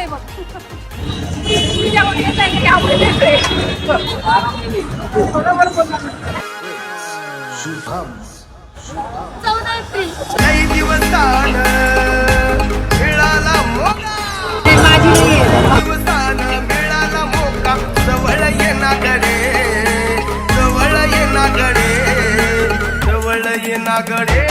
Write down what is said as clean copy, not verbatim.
आहे बघ. तुझ्या मुलीचं आहे की आवडीचं आहे? बरोबर बोलला. 14 एप्रिल. काही दिवसान मिळाला मोका, दिवसान मिळाला मोका, जवळ येणाकडे, जवळ येणाकडे, जवळ येणाकडे.